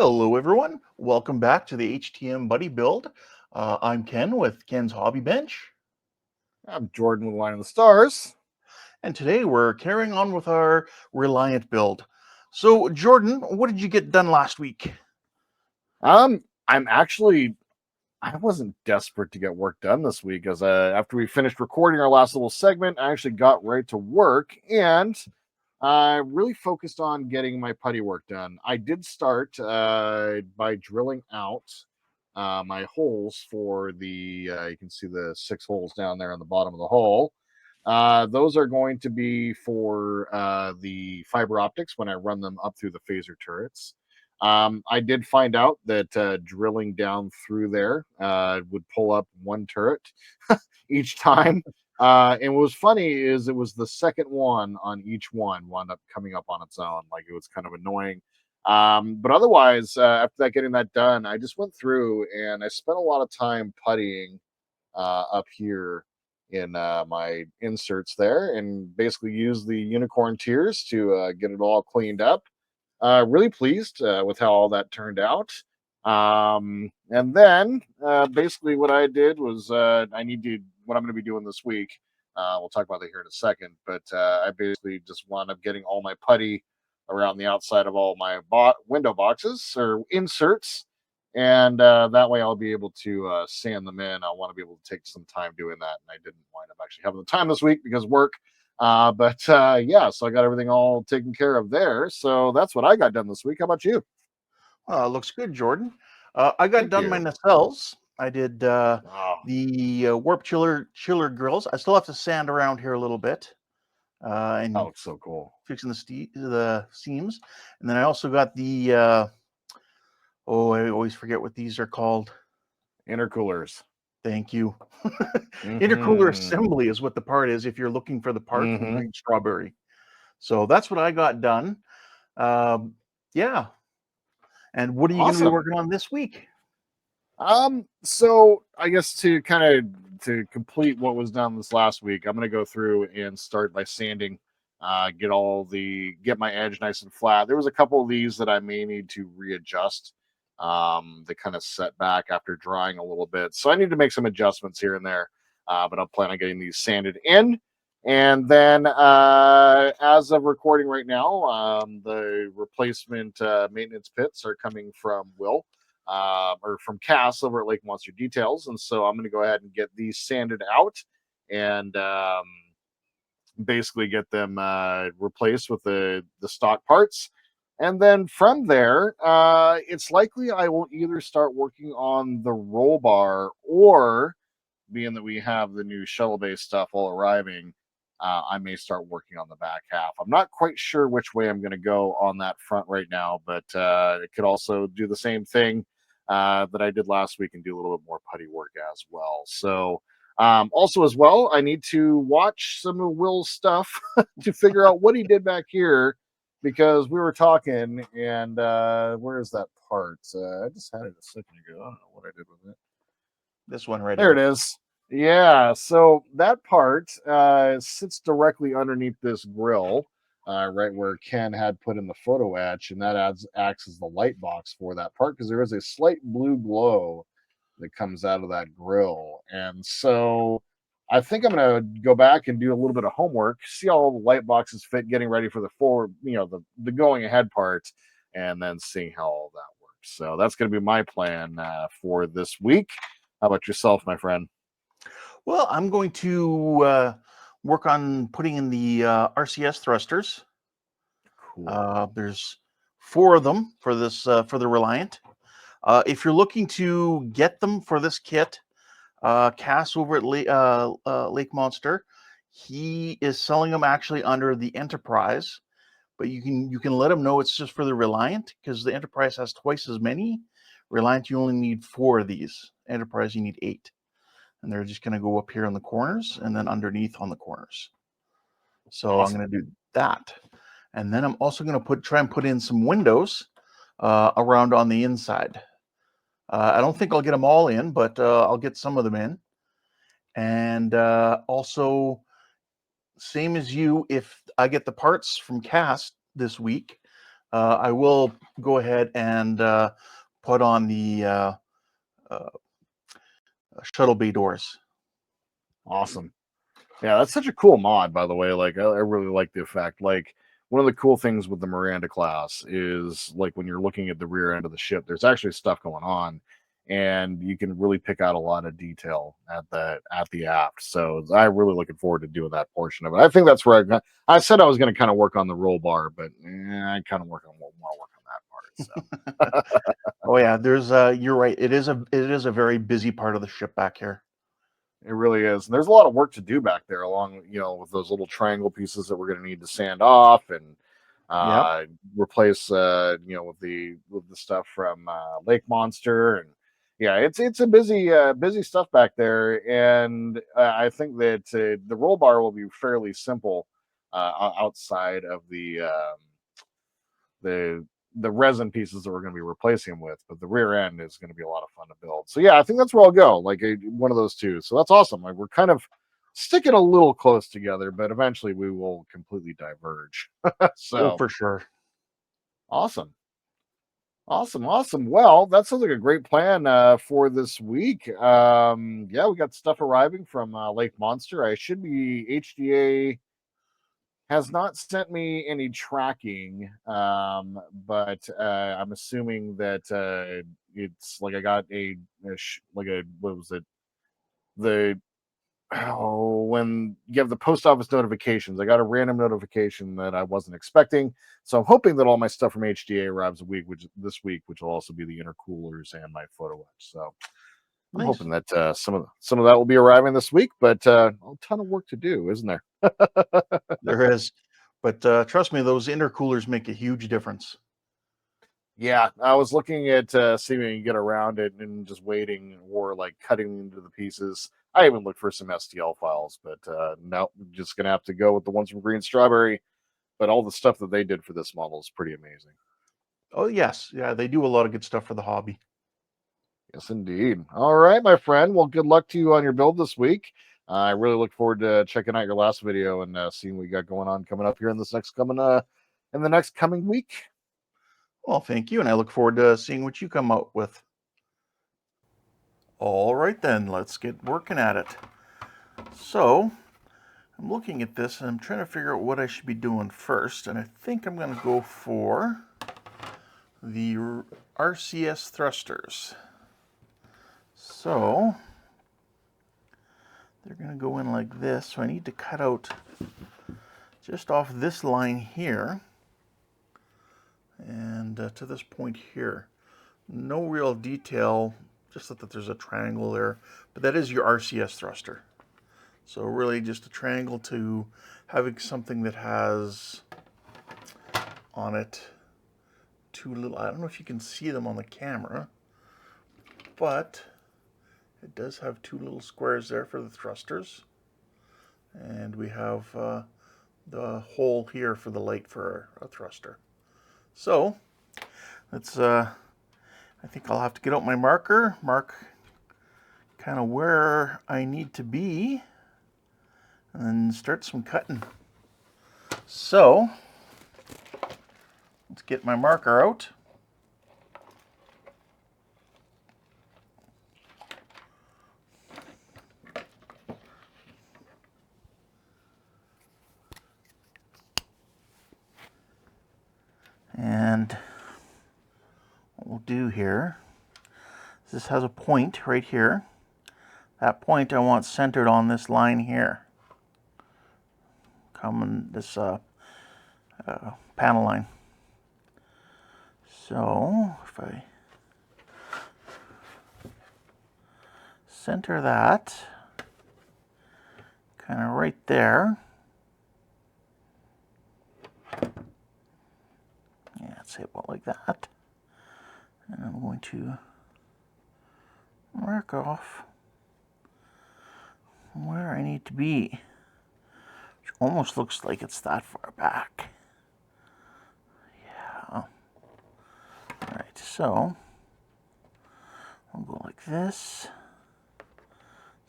Hello, everyone. Welcome back to the HTM Buddy Build. I'm Ken with Ken's Hobby Bench, I'm Jordan with Line of the Stars. and today we're carrying on with our Reliant build. So, Jordan, what did you get done last week? I'm actually I wasn't desperate to get work done this week as after we finished recording our last little segment, I actually got right to work and I really focused on getting my putty work done. I did start by drilling out my holes for the you can see the 6 holes down there on the bottom of the hole. Those are going to be for the fiber optics when I run them up through the phaser turrets. I did find out that drilling down through there would pull up one turret each time. And what was funny is it was the second one on each one wound up coming up on its own. Like it was kind of annoying. But otherwise, after that, getting that done, I just went through and I spent a lot of time puttying up here in my inserts there and basically used the unicorn tiers to get it all cleaned up. Really pleased with how all that turned out. And then basically what I did was what I'm going to be doing this week. We'll talk about that here in a second, but I basically just wound up getting all my putty around the outside of all my window boxes or inserts. And that way I'll be able to sand them in. I want to be able to take some time doing that. And I didn't wind up actually having the time this week because of work. Yeah, so I got everything all taken care of there. So that's what I got done this week. How about you? Looks good, Jordan. I got Thank done my you. nacelles. I did Oh, the warp chiller grills. I still have to sand around here a little bit that and looks so cool. fixing the seams. And then I also got the I always forget what these are called. Intercoolers. Thank you. Intercooler Mm-hmm. assembly is what the part is if you're looking for the part from Mm-hmm. Green Strawberry. So that's what I got done. Yeah. And what are you going to be Awesome. working on this week? So I guess to complete what was done this last week, I'm gonna go through and start by sanding, get my edge nice and flat. There was a couple of these that I may need to readjust. They kind of set back after drying a little bit. So I need to make some adjustments here and there. But I'll plan on getting these sanded in. And then as of recording right now, the replacement maintenance pits are coming from Will or from Cass over at Lake Monster Details. And so I'm going to go ahead and get these sanded out and basically get them replaced with the stock parts. And then from there, it's likely I will either start working on the roll bar or being that we have the new shuttle base stuff all arriving, I may start working on the back half. I'm not quite sure which way I'm going to go on that front right now, but it could also do the same thing that I did last week and do a little bit more putty work as well. So, also as well, I need to watch some of Will's stuff to figure out what he did back here because we were talking and where is that part? I just had it a second ago. I don't know what I did with it. This one right There it here. is. Yeah, so that part sits directly underneath this grill, right where Ken had put in the photo etch, and that acts as the light box for that part because there is a slight blue glow that comes out of that grill. And so I think I'm gonna go back and do a little bit of homework, see how all the light boxes fit, getting ready for the forward, the going ahead part, and then seeing how all that works. So that's gonna be my plan for this week. How about yourself, my friend? Well, I'm going to work on putting in the RCS thrusters. Cool. There's 4 of them for this for the Reliant. If you're looking to get them for this kit, Cass over at Lake Monster, he is selling them actually under the Enterprise, but you can let him know it's just for the Reliant because the Enterprise has twice as many. Reliant, you only need 4 of these. Enterprise, you need 8, and they're just going to go up here on the corners and then underneath on the corners. So I'm Awesome. going to do that, and then I'm also going to try and put in some windows around on the inside. I don't think I'll get them all in, but I'll get some of them in. And also, same as you, if I get the parts from Cast this week, I will go ahead and put on the shuttle bay doors. Awesome. Yeah, that's such a cool mod, by the way. Like, I really like the effect. Like, one of the cool things with the Miranda class is like when you're looking at the rear end of the ship, there's actually stuff going on, and you can really pick out a lot of detail at the aft. So I'm really looking forward to doing that portion of it. I think that's where I said I was going to kind of work on the roll bar, but I kind of want to work on that part. So Oh yeah, there's you're right. It is a very busy part of the ship back here. it really is. And there's a lot of work to do back there along, with those little triangle pieces that we're going to need to sand off and Yep. uh replace with the stuff from Lake Monster. And yeah, it's a busy stuff back there. And I think that the roll bar will be fairly simple outside of the the resin pieces that we're going to be replacing them with, but the rear end is going to be a lot of fun to build. So yeah, I think that's where I'll go, like one of those two. So that's awesome. Like, we're kind of sticking a little close together, but eventually we will completely diverge. Oh, So for sure. awesome. Awesome. Well, that sounds like a great plan for this week. Yeah, we got stuff arriving from Lake Monster. I should be HDA has not sent me any tracking, but I'm assuming that it's like I got like a what was it, the when you have the post office notifications, I got a random notification that I wasn't expecting. So I'm hoping that all my stuff from HDA arrives this week, which will also be the intercoolers and my photo etch. So I'm Nice. hoping that some of that will be arriving this week, but a ton of work to do, isn't there? There is, but trust me, those intercoolers make a huge difference. Yeah, I was looking at seeing if you can get around it and just waiting or like cutting into the pieces. I even looked for some STL files, but no, just gonna have to go with the ones from Green Strawberry. But all the stuff that they did for this model is pretty amazing. Oh yes, yeah, they do a lot of good stuff for the hobby. Yes, indeed. All right, my friend. Well, good luck to you on your build this week. I really look forward to checking out your last video and seeing what you got going on coming up here in the next coming week. Well, thank you, and I look forward to seeing what you come out with. All right then, let's get working at it. So, I'm looking at this and I'm trying to figure out what I should be doing first, and I think I'm going to go for the RCS thrusters. So, they're going to go in like this, so I need to cut out just off this line here and to this point here. No real detail, just that there's a triangle there, but that is your RCS thruster. So really just a triangle to having something that has on it two little, I don't know if you can see them on the camera, but it does have two little squares there for the thrusters. And we have the hole here for the light for a thruster. So let's, I think I'll have to get out my marker, mark kind of where I need to be, and start some cutting. So let's get my marker out. And what we'll do here, this has a point right here. That point I want centered on this line here. Coming this panel line. So if I center that kind of right there. Yeah, say about like that. And I'm going to mark off where I need to be, which almost looks like it's that far back. Yeah. All right, so I'll go like this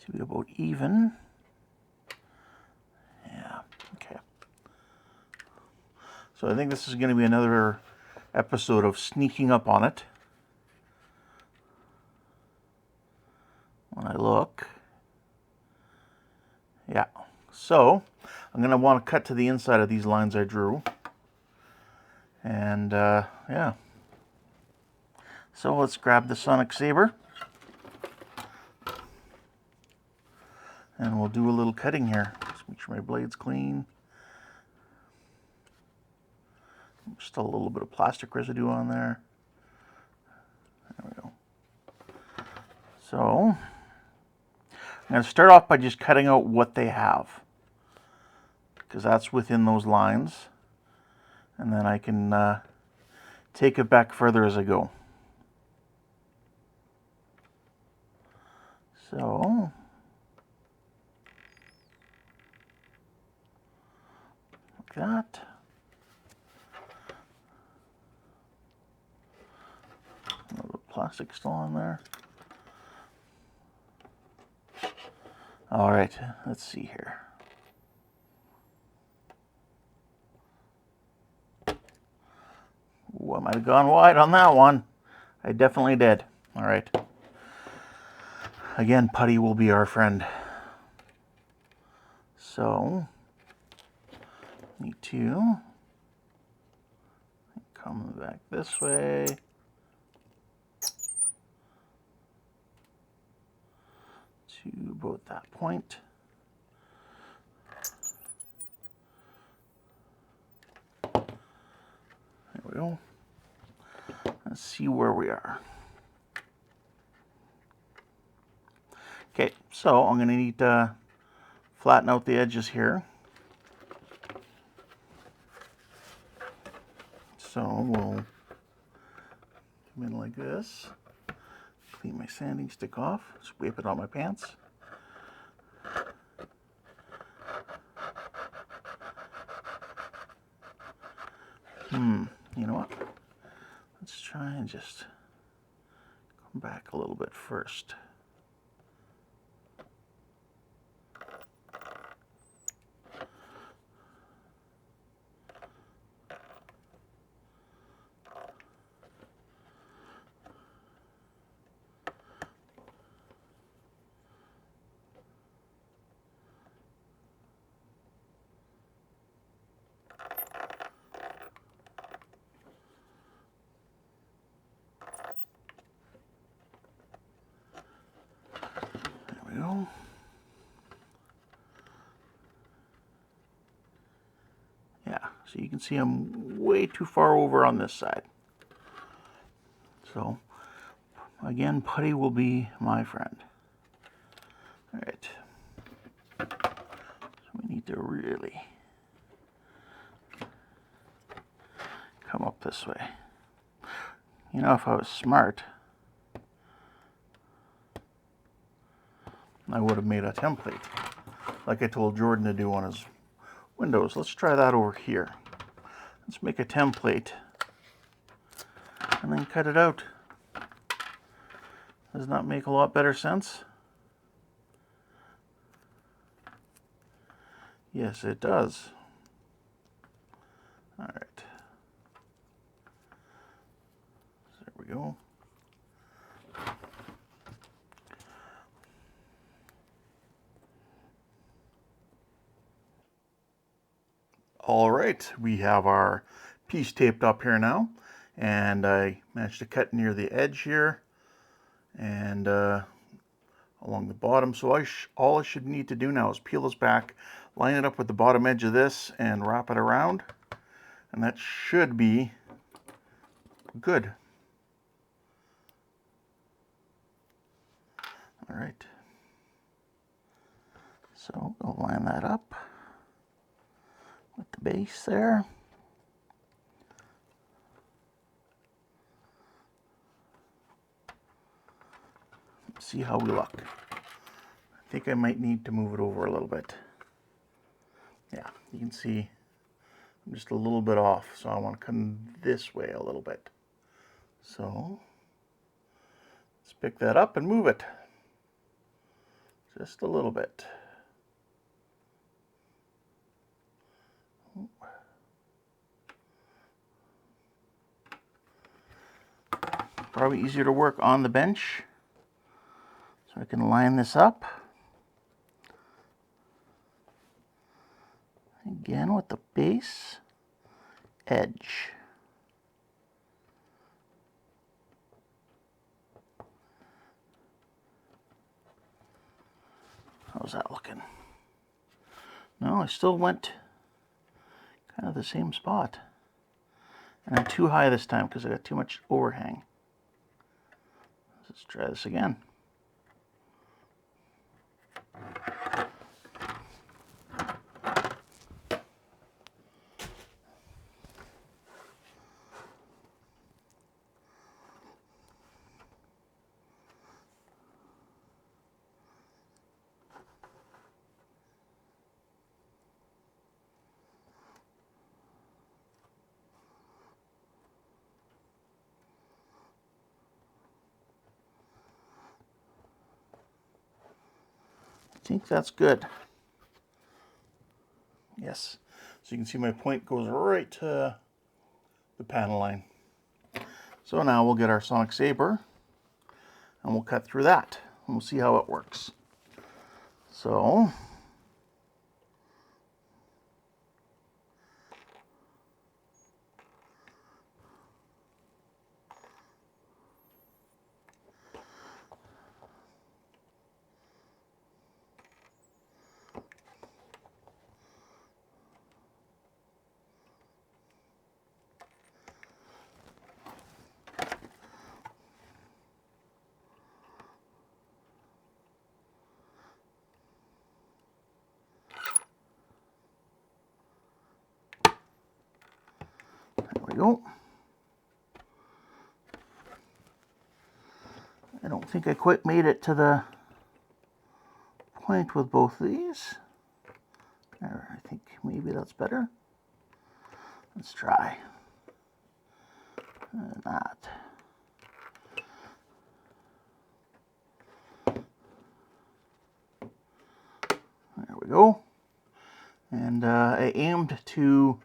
to be about even. Yeah, okay. So I think this is going to be another episode of sneaking up on it. When I look, yeah. So I'm going to want to cut to the inside of these lines I drew. And yeah. So let's grab the Sonic Saber. And we'll do a little cutting here. Just make sure my blade's clean. Still a little bit of plastic residue on there. There we go. So I'm going to start off by just cutting out what they have, because that's within those lines. And then I can take it back further as I go. So like that. A little plastic still on there. All right, let's see here. Ooh, I might have gone wide on that one. I definitely did. All right. Again, putty will be our friend. So, need to come back this way. To about that point. There we go. Let's see where we are. Okay, so I'm going to need to flatten out the edges here. So we'll come in like this. Clean my sanding stick off. Just wipe it on my pants. You know what? Let's try and just come back a little bit first. There we go. Yeah, so you can see I'm way too far over on this side. So, again, putty will be my friend. All right. So we need to really come up this way. You know, if I was smart, I would have made a template, like I told Jordan to do on his windows. Let's try that over here. Let's make a template and then cut it out. Does that make a lot better sense? Yes, it does. All right. There we go. All right, we have our piece taped up here now, and I managed to cut near the edge here and along the bottom. So all I should need to do now is peel this back, line it up with the bottom edge of this, and wrap it around, and that should be good. All right, so I'll line that up with the base there. See how we look. I think I might need to move it over a little bit. Yeah, you can see I'm just a little bit off, so I want to come this way a little bit. So let's pick that up and move it just a little bit. Probably easier to work on the bench. So I can line this up. Again with the base edge. How's that looking? No, I still went kind of the same spot. And I'm too high this time because I got too much overhang. Let's try this again. I think that's good. Yes. So you can see my point goes right to the panel line. So now we'll get our sonic saber and we'll cut through that and we'll see how it works. So there we go. I don't think I quite made it to the point with both of these. There, I think maybe that's better. Let's try that. There we go. And I aimed to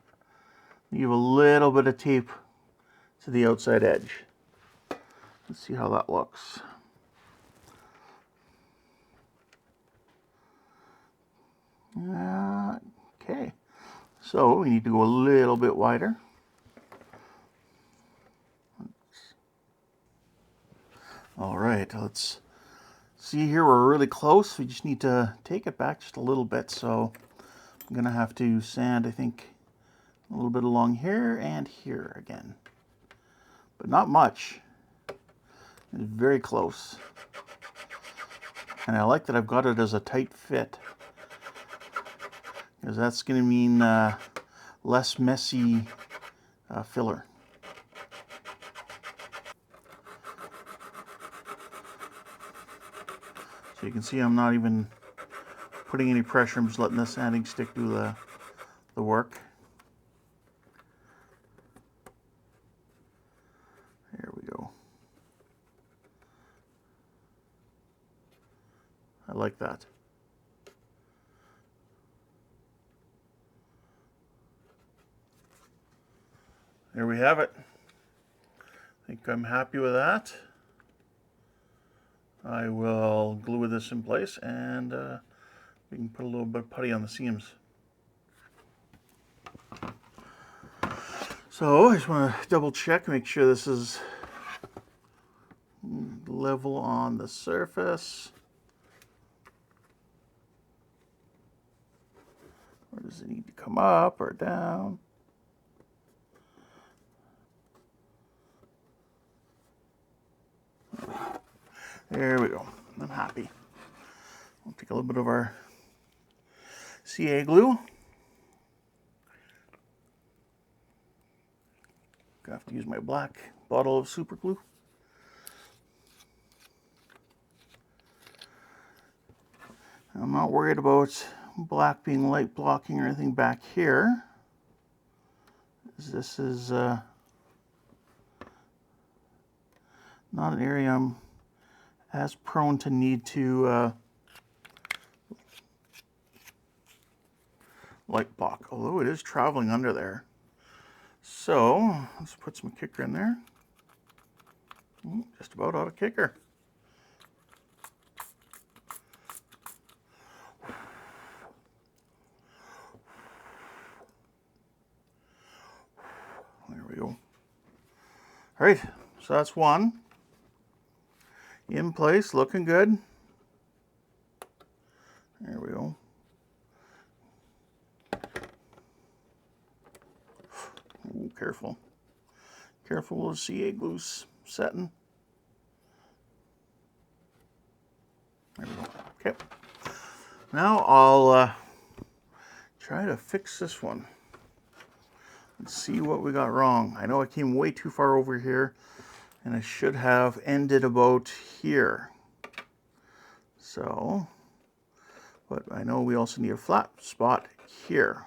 leave a little bit of tape to the outside edge. Let's see how that looks. Okay, so we need to go a little bit wider. All right, let's see here. We're really close. We just need to take it back just a little bit. So I'm gonna have to sand, I think, a little bit along here and here again, but not much. It's very close. And I like that I've got it as a tight fit, because that's going to mean less messy filler. So you can see I'm not even putting any pressure. I'm just letting the sanding stick do the work. There we go. I like that. There we have it. I think I'm happy with that. I will glue this in place and we can put a little bit of putty on the seams. So I just want to double check, make sure this is level on the surface. Or does it need to come up or down? There we go. I'm happy. We'll take a little bit of our CA glue. I have to use my black bottle of super glue. I'm not worried about black being light blocking or anything back here. This is not an area I'm as prone to need to light block, although it is traveling under there. So let's put some kicker in there. Just about out of kicker. There we go. All right, so that's one. In place, looking good. There we go. Ooh, careful. Careful with the CA glue's setting. There we go. Okay. Now I'll try to fix this one. Let's see what we got wrong. I know I came way too far over here, and I should have ended about here. So, but I know we also need a flat spot here.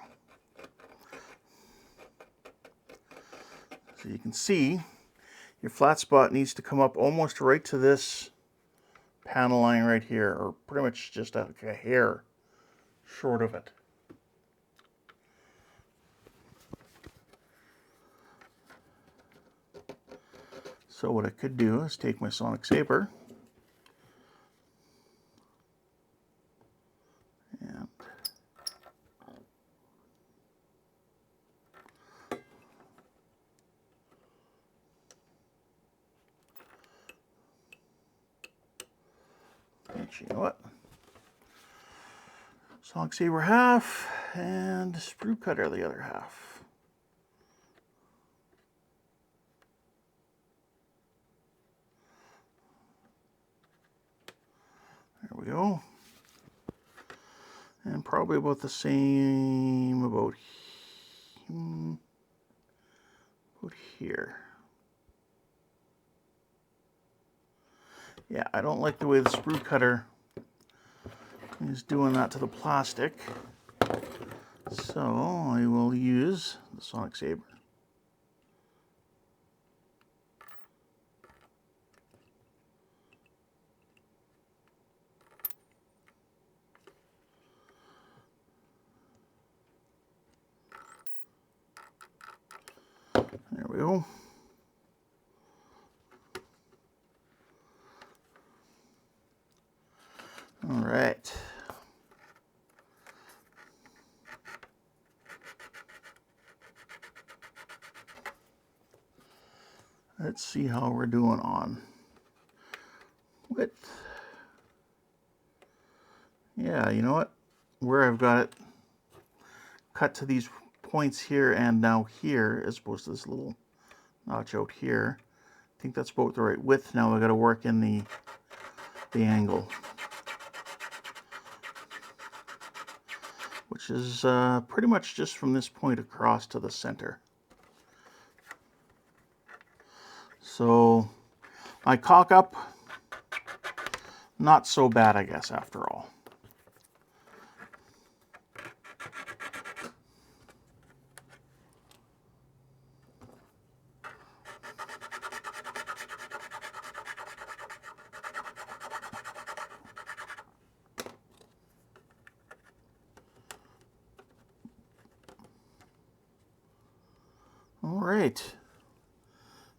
So you can see your flat spot needs to come up almost right to this panel line right here, or pretty much just a hair short of it. So what I could do is take my sonic saber and you know what? Sonic saber half and sprue cutter the other half. There we go. And probably about the same about here. Yeah, I don't like the way the sprue cutter is doing that to the plastic. So I will use the sonic saber. There we go. All right. Let's see how we're doing on width. Yeah, you know what? Where I've got it cut to these points here and now here, as opposed to this little notch out here, I think that's about the right width. Now I got to work in the angle, which is pretty much just from this point across to the center. So my cock up, not so bad, I guess, after all. All right.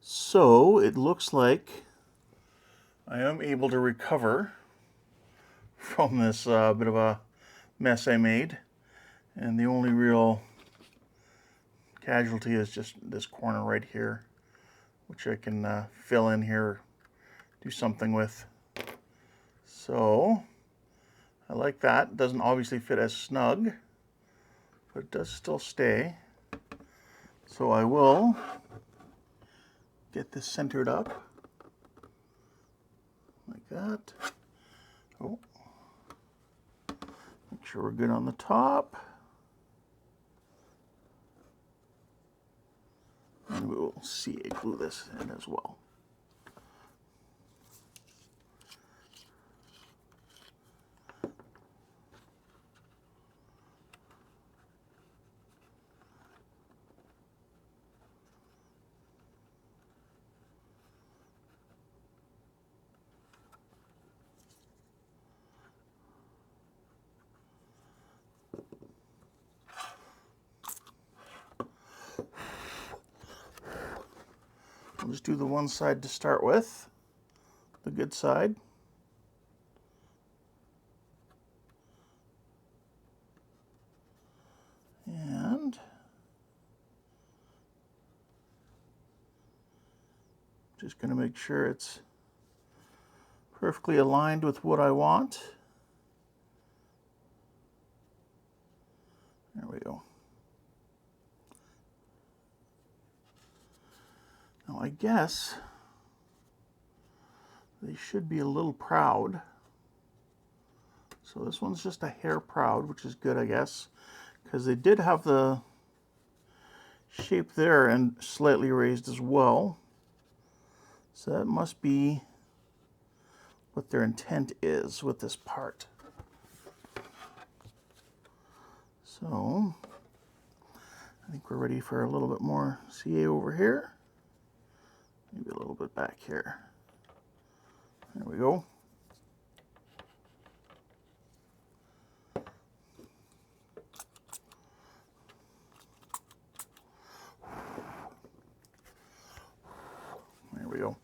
So it looks like I am able to recover from this bit of a mess I made. And the only real casualty is just this corner right here, which I can fill in here, do something with. So I like that. It doesn't obviously fit as snug, but it does still stay. So I will get this centered up like that. Oh, make sure we're good on the top. And we will CA glue this in as well. I'll just do the one side to start with, the good side. And just going to make sure it's perfectly aligned with what I want. There we go. Now I guess they should be a little proud. So this one's just a hair proud, which is good, I guess, because they did have the shape there and slightly raised as well. So that must be what their intent is with this part. So I think we're ready for a little bit more CA over here. Maybe a little bit back here. There we go. There we go.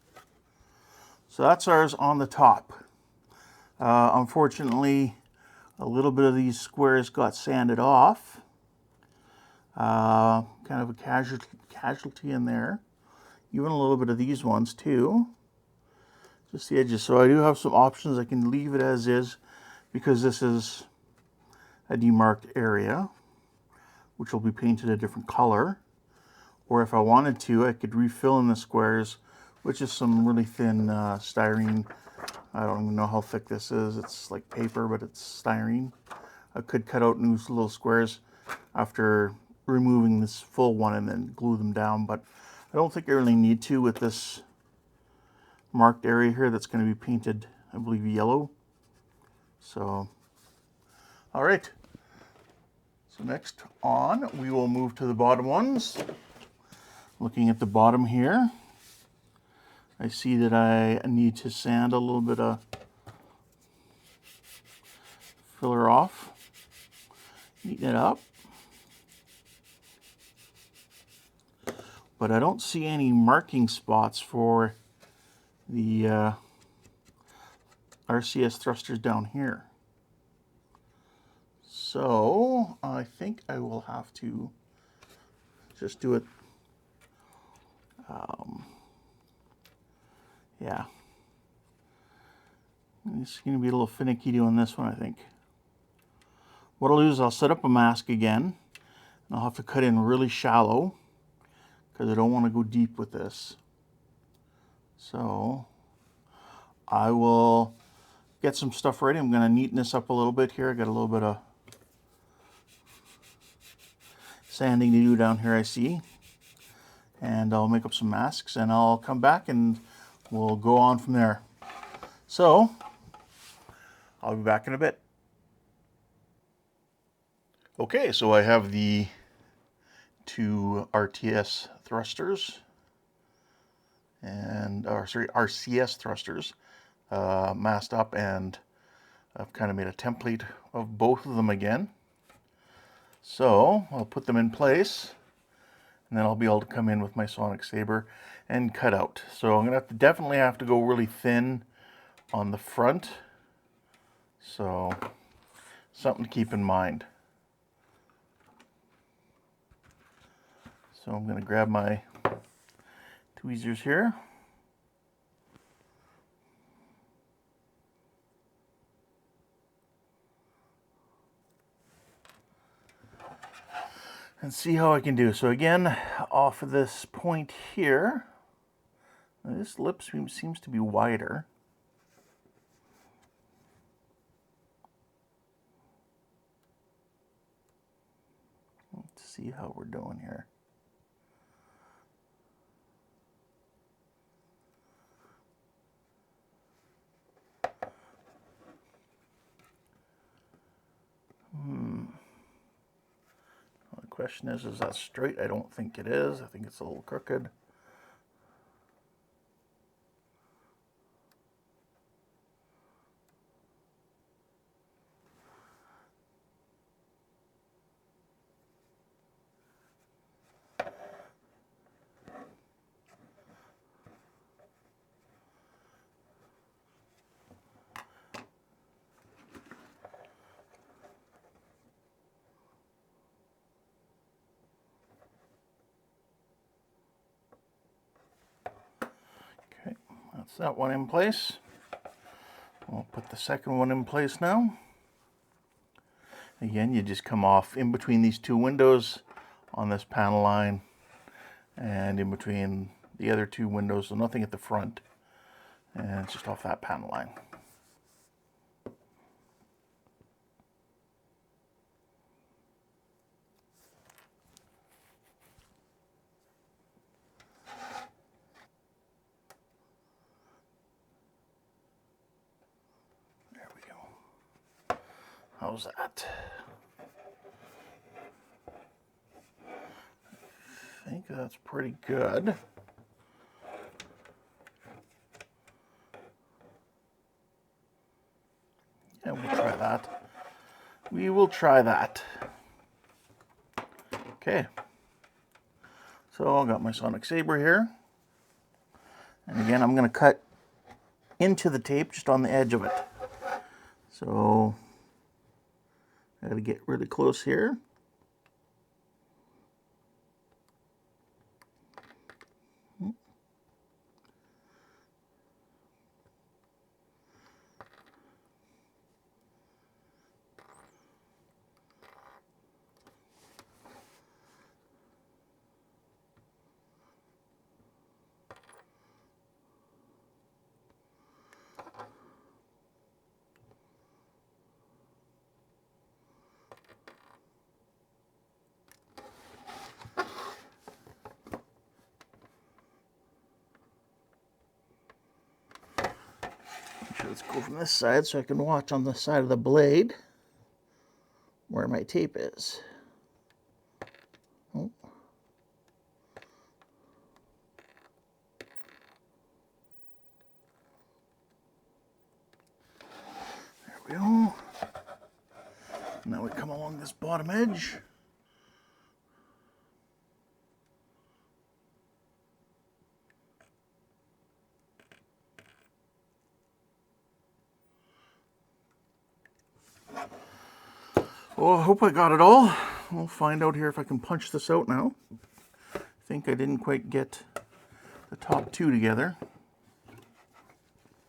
So that's ours on the top. Unfortunately, a little bit of these squares got sanded off. Kind of a casualty in there. Even a little bit of these ones too. Just the edges. So I do have some options. I can leave it as is because this is a demarked area, which will be painted a different color. Or if I wanted to, I could refill in the squares, which is some really thin styrene. I don't even know how thick this is. It's like paper, but it's styrene. I could cut out new little squares after removing this full one and then glue them down, but I don't think I really need to with this marked area here that's going to be painted, I believe, yellow. So, all right. So next on, we will move to the bottom ones. Looking at the bottom here, I see that I need to sand a little bit of filler off, neaten it up. But I don't see any marking spots for the RCS thrusters down here. So I think I will have to just do it. Yeah. It's going to be a little finicky doing this one, I think. What I'll do is I'll set up a mask again. And I'll have to cut in really shallow because I don't want to go deep with this. So I will get some stuff ready. I'm going to neaten this up a little bit here. I got a little bit of sanding to do down here, I see. And I'll make up some masks and I'll come back and we'll go on from there. So I'll be back in a bit. Okay, so I have the two RTS thrusters and, RCS thrusters masked up, and I've kind of made a template of both of them again. So I'll put them in place and then I'll be able to come in with my sonic saber and cut out. So I'm gonna definitely have to go really thin on the front. So something to keep in mind. So I'm going to grab my tweezers here. And see how I can do. So again, off of this point here, this lip seems to be wider. Let's see how we're doing here. The question is that straight? I don't think it is. I think it's a little crooked. that one in place. We'll put the second one in place now. Again, you just come off in between these two windows on this panel line and in between the other two windows, so nothing at the front, and it's just off that panel line. There we go. How's that? I think that's pretty good. Yeah, we'll try that. We will try that. Okay. So I got my sonic saber here. And again, I'm going to cut into the tape just on the edge of it. So I got to get really close here. Let's go from this side so I can watch on the side of the blade where my tape is. Oh. There we go. Now we come along this bottom edge. Well, I hope I got it all. We'll find out here if I can punch this out now. I think I didn't quite get the top two together.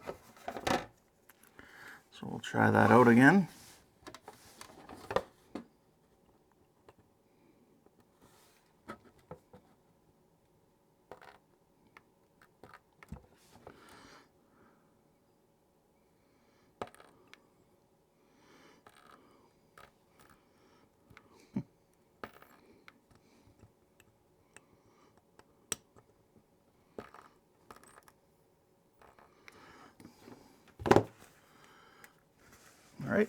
So we'll try that out again. All right.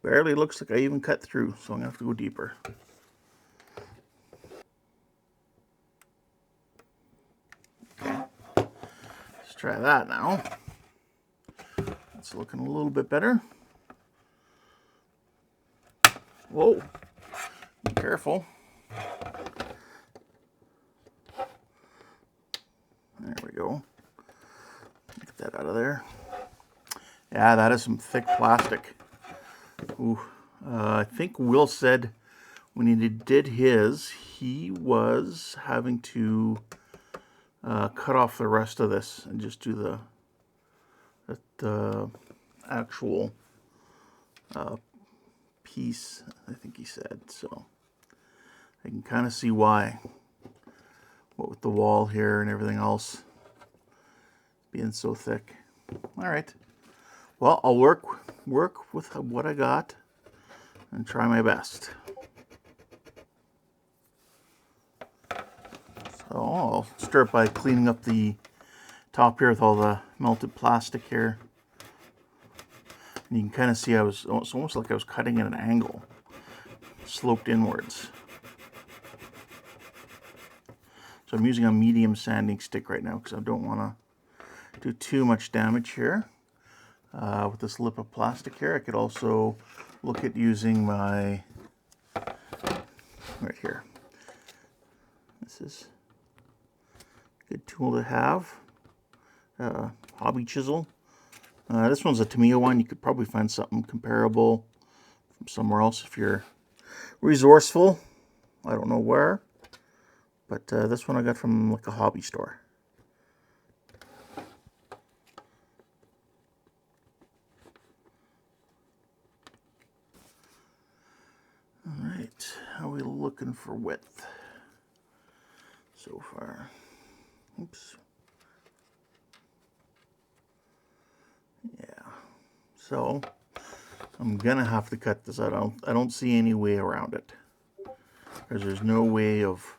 Barely looks like I even cut through, so I'm gonna have to go deeper. Okay. Let's try that now. It's looking a little bit better. Whoa, be careful. There we go. Get that out of there. Yeah, that is some thick plastic. Ooh, I think Will said when he did his, he was having to cut off the rest of this and just do the actual piece, I think he said. So I can kind of see why. What with the wall here and everything else being so thick. All right. Well, I'll work with what I got and try my best. So I'll start by cleaning up the top here with all the melted plastic here. And you can kind of see it's almost like I was cutting at an angle, sloped inwards. So I'm using a medium sanding stick right now because I don't want to do too much damage here. With this lip of plastic here, I could also look at using my, right here. This is a good tool to have. Hobby chisel. This one's a Tamiya one. You could probably find something comparable from somewhere else if you're resourceful. I don't know where, but this one I got from like a hobby store. right, how are we looking for width so far? Oops. Yeah. So I'm gonna have to cut this out. I don't see any way around it, because there's no way of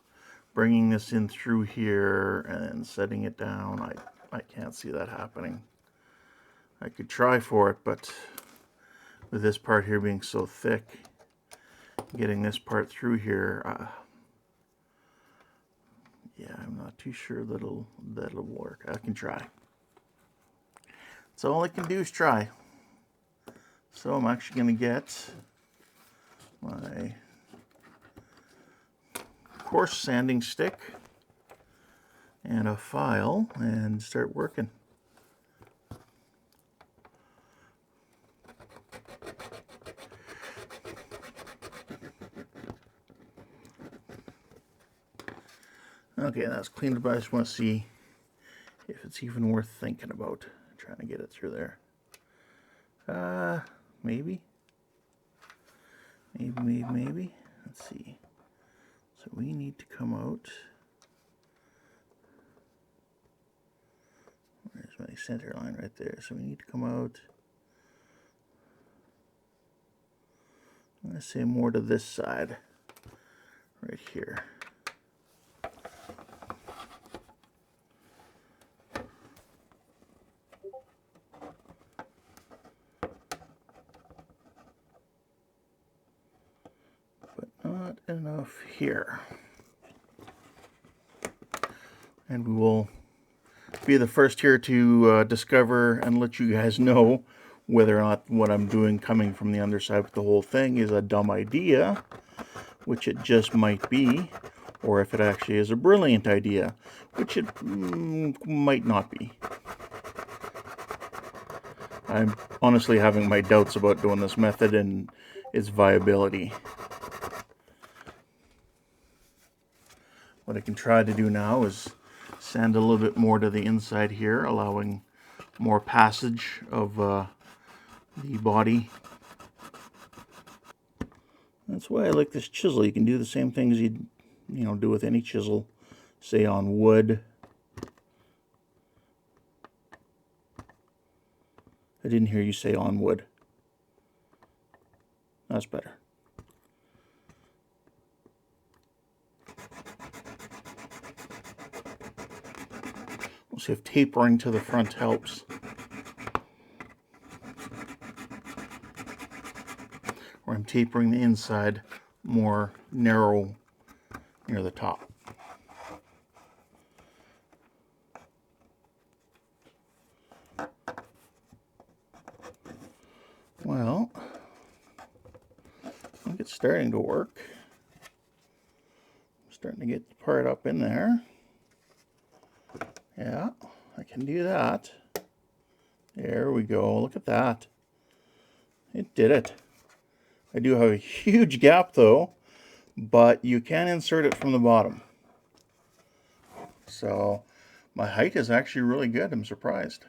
bringing this in through here and setting it down. I can't see that happening. I could try for it, but with this part here being so thick, getting this part through here, yeah, I'm not too sure that'll work. I can try. So all I can do is try. So I'm actually going to get my coarse sanding stick and a file and start working. Okay, that's cleaned up. I just want to see if it's even worth thinking about trying to get it through there. Maybe. Maybe. Let's see. So we need to come out. There's my center line right there. So we need to come out. I'm going to say more to this side. Right here. Not enough here. And we will be the first here to discover and let you guys know whether or not what I'm doing coming from the underside with the whole thing is a dumb idea, which it just might be, or if it actually is a brilliant idea, which it might not be. I'm honestly having my doubts about doing this method and its viability. What I can try to do now is sand a little bit more to the inside here, allowing more passage of the body. That's why I like this chisel. You can do the same things you'd do with any chisel, say on wood. I didn't hear you say on wood. That's better. We'll see if tapering to the front helps. Or I'm tapering the inside more narrow near the top. Well, I think it's starting to work. I'm starting to get the part up in there. Yeah, I can do that. There we go. Look at that. It did it. I do have a huge gap though, but you can insert it from the bottom. So my height is actually really good. I'm surprised.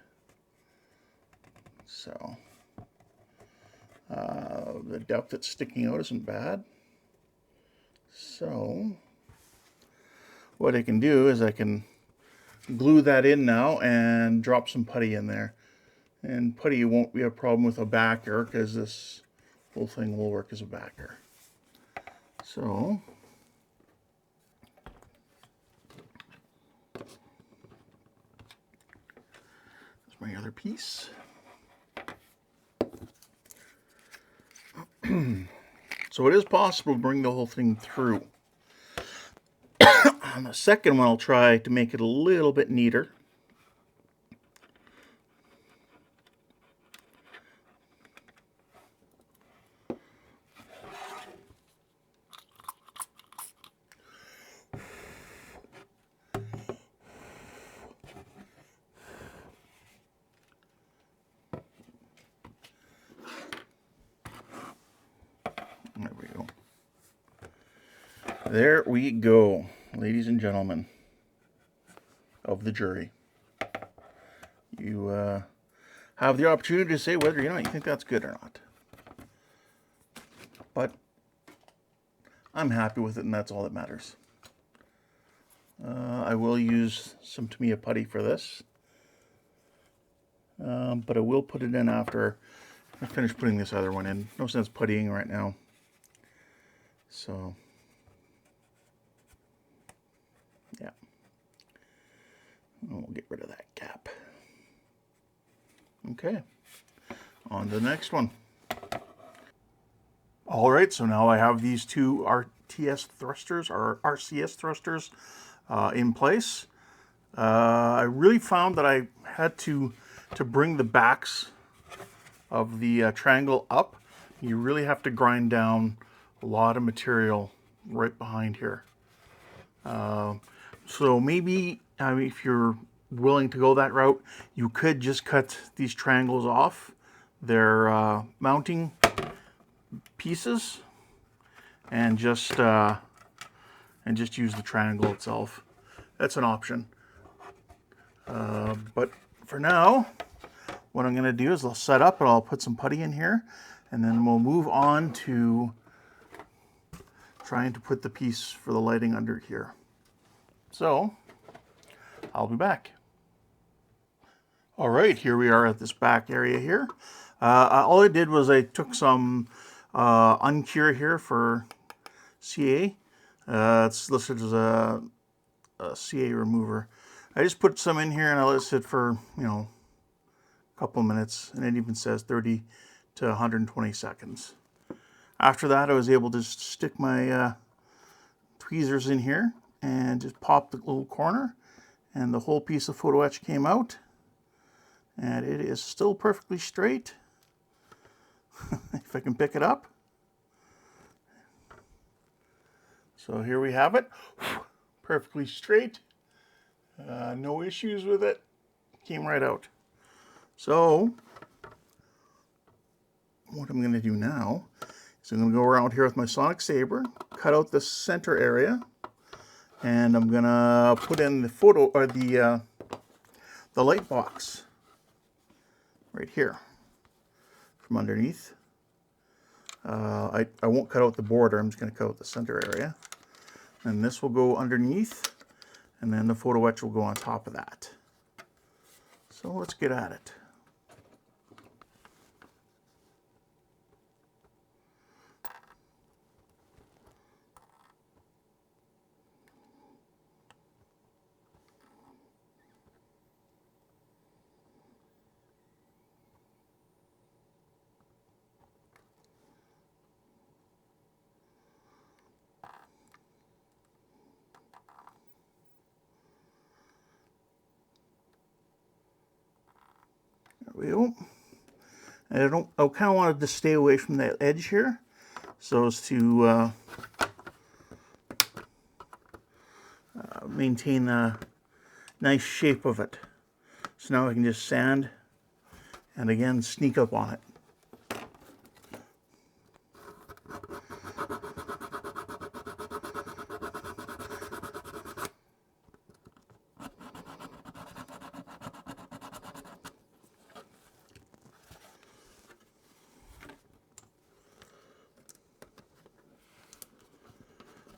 So the depth that's sticking out isn't bad. So what I can do is I can glue that in now and drop some putty in there. And putty won't be a problem with a backer because this whole thing will work as a backer. So there's my other piece. So it is possible to bring the whole thing through. On the second one, I'll try to make it a little bit neater. There we go. There we go, ladies and gentlemen of the jury. You have the opportunity to say whether you think that's good or not. But I'm happy with it, and that's all that matters. I will use some Tamiya putty for this, but I will put it in after I finish putting this other one in. No sense puttying right now. So, yeah. We'll get rid of that gap. Okay, on to the next one. All right, so now I have these two RTS thrusters, or RCS thrusters, in place. I really found that I had to bring the backs of the triangle up. You really have to grind down a lot of material right behind here. So maybe if you're willing to go that route, you could just cut these triangles off. They're mounting pieces, and just use the triangle itself. That's an option. But for now, what I'm going to do is I'll set up and I'll put some putty in here, and then we'll move on to trying to put the piece for the lighting under here. So I'll be back. All right, here we are at this back area here. All I did was I took some uncure here for CA. It's listed as a CA remover. I just put some in here and I let it sit for, a couple of minutes, and it even says 30 to 120 seconds. After that, I was able to just stick my tweezers in here and just pop the little corner, and the whole piece of photo etch came out, and it is still perfectly straight. If I can pick it up. So here we have it, perfectly straight, no issues with it, came right out. So what I'm going to do now is I'm going to go around here with my sonic saber, cut out the center area, and I'm going to put in the photo, or the light box right here from underneath. I won't cut out the border, I'm just going to cut out the center area. And this will go underneath, and then the photo etch will go on top of that. So let's get at it. There we go. And I kind of wanted to stay away from that edge here, so as to maintain a nice shape of it. So now I can just sand and again sneak up on it.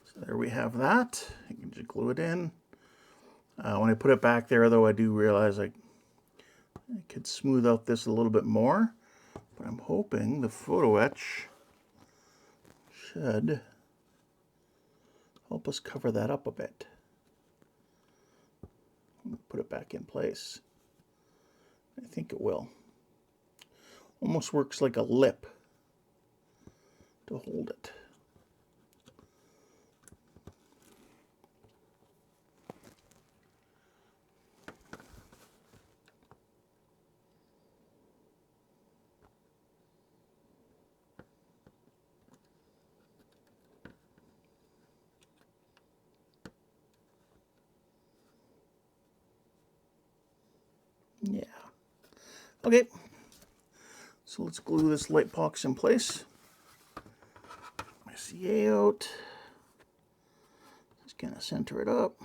So there we have that. You can just glue it in. When I put it back there, though, I do realize I could smooth out this a little bit more, but I'm hoping the photo etch should help us cover that up a bit. Put it back in place. I think it will. Almost works like a lip to hold it. Yeah. Okay. So let's glue this light box in place. My CA out. Just kind of center it up.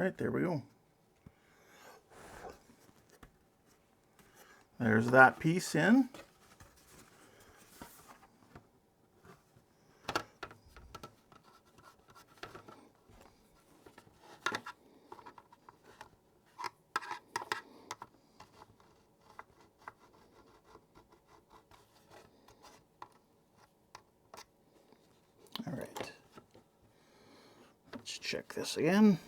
right, there we go. There's that piece in. All right. Let's check this again.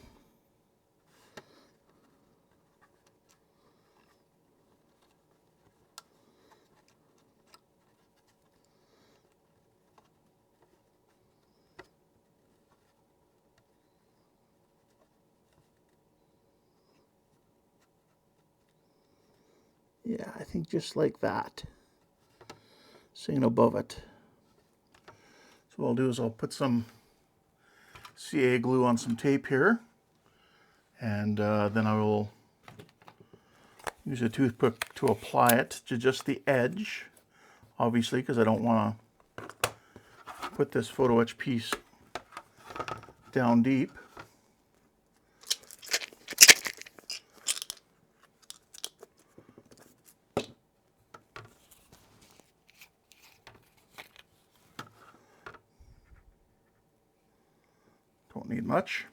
Yeah, I think just like that. Sitting above it. So what I'll do is I'll put some CA glue on some tape here, and then I will use a toothpick to apply it to just the edge, obviously, because I don't want to put this photo etch piece down deep. Don't need much.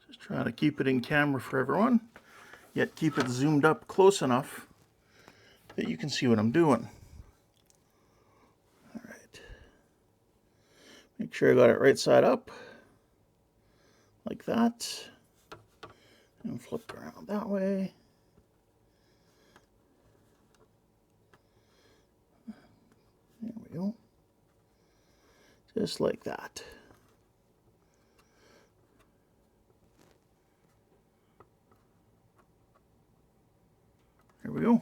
Just trying to keep it in camera for everyone, yet keep it zoomed up close enough that you can see what I'm doing. All right. Make sure I got it right side up, like that. And flip around that way. There we go. Just like that. There we go.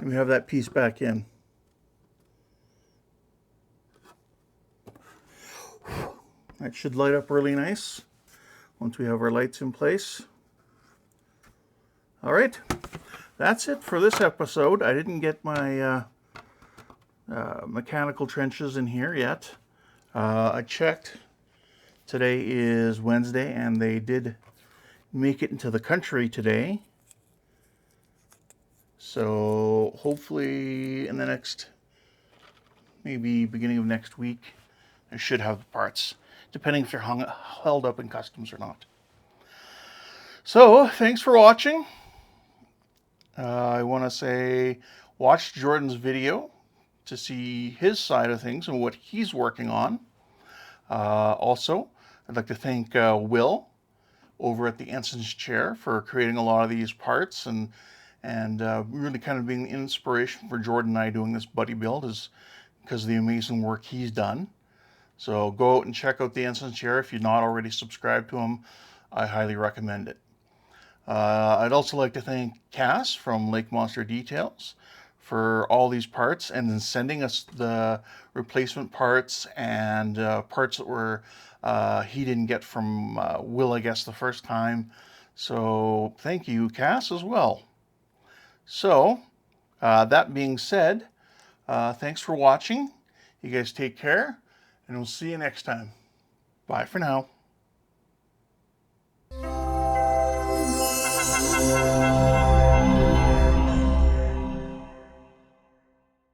And we have that piece back in. That should light up really nice once we have our lights in place. All right, that's it for this episode. I didn't get my mechanical trenches in here yet. I checked. Today is Wednesday, and they did make it into the country today. So hopefully in the next, maybe beginning of next week, I should have the parts, depending if they're held up in customs or not. So thanks for watching. I want to say watch Jordan's video to see his side of things and what he's working on. Also, I'd like to thank Will over at the Ensign's Chair for creating a lot of these parts and really kind of being the inspiration for Jordan and I doing this buddy build, is because of the amazing work he's done. So go out and check out the Ensign's Chair. If you're not already subscribed to him, I highly recommend it. I'd also like to thank Cass from Lake Monster Details for all these parts and then sending us the replacement parts and parts that were he didn't get from Will, I guess, the first time. So thank you, Cass, as well. So that being said, thanks for watching. You guys take care, and we'll see you next time. Bye for now.